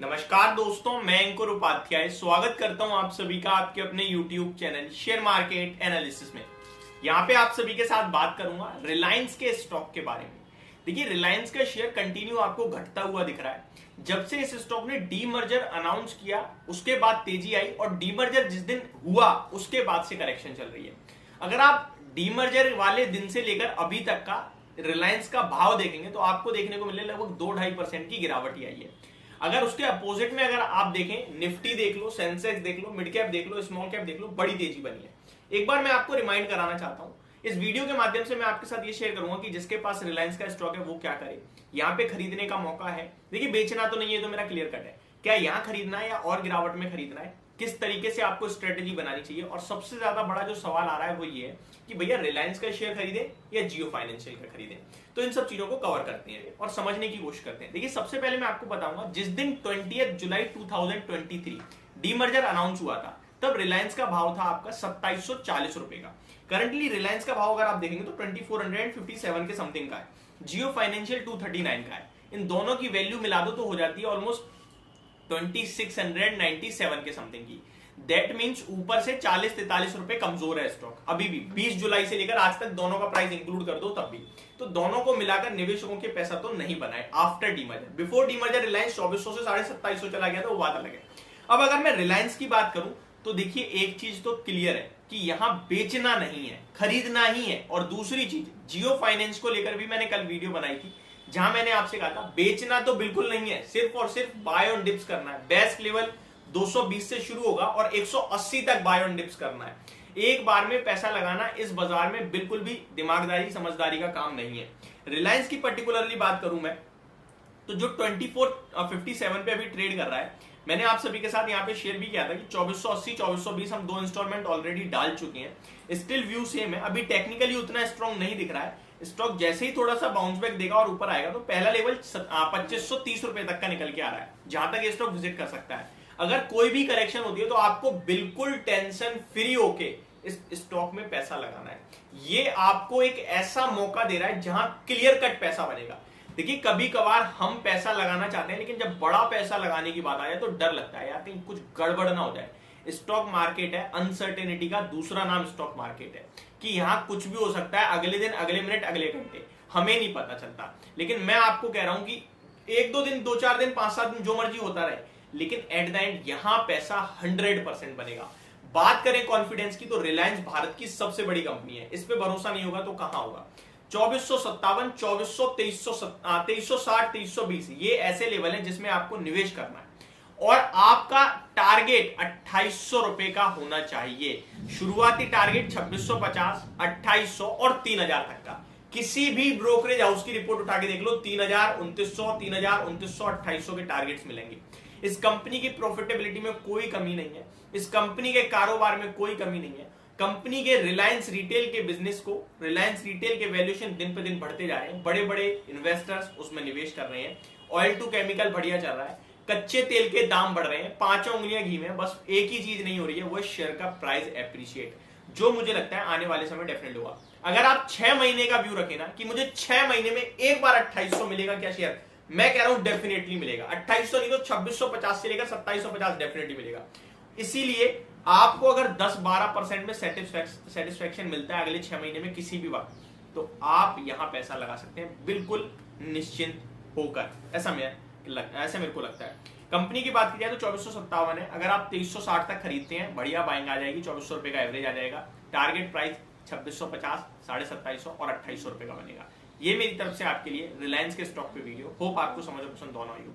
नमस्कार दोस्तों, मैं अंकुर उपाध्याय स्वागत करता हूं आप सभी का आपके अपने YouTube channel share market analysis में। यहां पे आप सभी के साथ बात करूंगा रिलायंस के स्टॉक के बारे में। देखिए, रिलायंस का शेयर कंटिन्यू आपको घटता हुआ दिख रहा है। जब से इस स्टॉक ने डीमर्जर अनाउंस किया उसके बाद तेजी आई और डीमर्जर जिस दिन हुआ उसके बाद से करेक्शन चल रही है। अगर आप डीमर्जर वाले दिन से लेकर अभी तक का रिलायंस का भाव देखेंगे तो आपको देखने को मिले लगभग 2-2.5% की गिरावट ही आई है। अगर उसके अपोजिट में अगर आप देखें, निफ्टी देख लो, सेंसेक्स देख लो, मिड कैप देख लो, स्मॉल कैप देख लो, बड़ी तेजी बनी है। एक बार मैं आपको रिमाइंड कराना चाहता हूं, इस वीडियो के माध्यम से मैं आपके साथ ये शेयर करूंगा कि जिसके पास रिलायंस का स्टॉक है वो क्या करे। यहाँ पे खरीदने का मौका है। देखिए, बेचना तो नहीं है, तो मेरा क्लियर कट है। क्या यहाँ खरीदना है या और गिरावट में खरीदना है, किस तरीके से आपको स्ट्रेटेजी बनानी चाहिए। और सबसे ज्यादा बड़ा जो सवाल आ रहा है वो ये है कि भैया रिलायंस का शेयर खरीदे या जियो फाइनेंशियल का खरीदे। तो इन सब चीजों को कवर करते हैं और समझने की कोशिश करते हैं। देखिए, सबसे पहले मैं आपको बताऊंगा, जिस दिन 20 जुलाई 2023 डीमर्जर अनाउंस हुआ था तब रिलायंस का भाव था आपका 2740 रुपए का। करंटली रिलायंस का भाव अगर आप देखेंगे तो 2457 के समथिंग का है। जियो फाइनेंशियल 239 का है। इन दोनों की वैल्यू मिला दो तो हो जाती है ऑलमोस्ट 2697 के समथिंग की। दैट मीन्स ऊपर से 40-43 रुपए कमजोर है स्टॉक अभी भी। 20 जुलाई से लेकर आज तक दोनों का प्राइस इंक्लूड कर दो तब भी। तो दोनों को मिलाकर निवेशकों के पैसा तो नहीं बनाए after demerger. Before demerger Reliance 2400 से 2750 चला गया था, वो बात अलग है। अब अगर मैं रिलायंस की बात करूं तो देखिए, एक चीज तो क्लियर है कि यहां बेचना नहीं है, खरीदना ही है। और दूसरी चीज, जियो फाइनेंस को लेकर भी मैंने कल वीडियो बनाई थी जहां मैंने आपसे कहा था बेचना तो बिल्कुल नहीं है, सिर्फ और सिर्फ बाय ऑन डिप्स करना है। बेस्ट लेवल 220 से शुरू होगा और 180 तक बाय ऑन डिप्स करना है। एक बार में पैसा लगाना इस बाजार में बिल्कुल भी दिमागदारी समझदारी का काम नहीं है। रिलायंस की पर्टिकुलरली बात करूं मैं तो जो 2457 पे अभी ट्रेड कर रहा है, मैंने आप सभी के साथ यहाँ पे शेयर भी किया था कि 2480 2420 हम 2 इंस्टॉलमेंट ऑलरेडी डाल चुके हैं। स्टिल व्यू सेम है। अभी टेक्निकली उतना स्ट्रॉन्ग नहीं दिख रहा है। स्टॉक जैसे ही थोड़ा सा बाउंस बैक देगा और ऊपर आएगा तो पहला लेवल 2530 रुपए तक का निकल के आ रहा है, जहां तक ये स्टॉक विजिट कर सकता है। अगर कोई भी करेक्शन होती है तो आपको बिल्कुल टेंशन फ्री होके इस स्टॉक में पैसा लगाना है। ये आपको एक ऐसा मौका दे रहा है जहां क्लियर कट पैसा बनेगा। देखिए, कभी कभार हम पैसा लगाना चाहते हैं लेकिन जब बड़ा पैसा लगाने की बात आ जाए तो डर लगता है यार कहीं कुछ गड़बड़ ना हो जाए। स्टॉक मार्केट है, अनसर्टेनिटी का दूसरा नाम स्टॉक मार्केट है कि यहां कुछ भी हो सकता है, अगले दिन, अगले मिनट, अगले घंटे, हमें नहीं पता चलता। लेकिन मैं आपको कह रहा हूं कि 1-2 दिन, 2-4 दिन, 5-7 दिन जो मर्जी होता रहे, लेकिन एट द एंड यहां पैसा 100% बनेगा। बात करें कॉन्फिडेंस की तो रिलायंस भारत की सबसे बड़ी कंपनी है। इस पे भरोसा नहीं होगा तो कहां होगा। 2457, 2400, 2360, 2320 ये ऐसे लेवल है जिसमें आपको निवेश करना है और आपका टारगेट 2800 रुपए का होना चाहिए। शुरुआती टारगेट 2650, 2800 और 3000 तक का। किसी भी ब्रोकरेज हाउस की रिपोर्ट उठा के देख लो, 3000, 2900, 3000, 2900, 2800 के टारगेट्स मिलेंगे। इस कंपनी की प्रॉफिटेबिलिटी में कोई कमी नहीं है। इस कंपनी के कारोबार में कोई कमी नहीं है। कंपनी के रिलायंस रिटेल के बिजनेस को, रिलायंस रिटेल के वैल्यूएशन दिन पे दिन बढ़ते जा रहे हैं। बड़े बड़े इन्वेस्टर्स उसमें निवेश कर रहे हैं। ऑयल टू केमिकल बढ़िया चल रहा है। कच्चे तेल के दाम बढ़ रहे हैं, 5 उंगलियां घी में। बस एक ही चीज नहीं हो रही है, वो शेयर का प्राइस एप्रिशिएट, जो मुझे लगता है आने वाले समय डेफिनेट होगा। अगर आप 6 महीने का व्यू रखें ना कि मुझे 6 महीने में एक बार 2800 मिलेगा क्या शेयर, मैं कह रहा हूं डेफिनेटली मिलेगा। 2800 नहीं तो 2650 से लेकर 2750 डेफिनेटली मिलेगा। इसीलिए आपको अगर 10-12% में सेटिस्फेक्शन मिलता है अगले 6 महीने में किसी भी वक्त, तो आप यहां पैसा लगा सकते हैं बिल्कुल निश्चिंत होकर। ऐसा मेरे को लगता है। कंपनी की बात की जाए तो 2457 है। अगर आप 2360 तक खरीदते हैं, बढ़िया बाइंग आ जाएगी। 2400 रुपए का एवरेज आ जाएगा। टारगेट प्राइस 2650, 2750 और 2800 रुपए का बनेगा। ये मेरी तरफ से आपके लिए रिलायंस के स्टॉक पे वीडियो। होप आपको समझ और पसंद दोनों आई हो।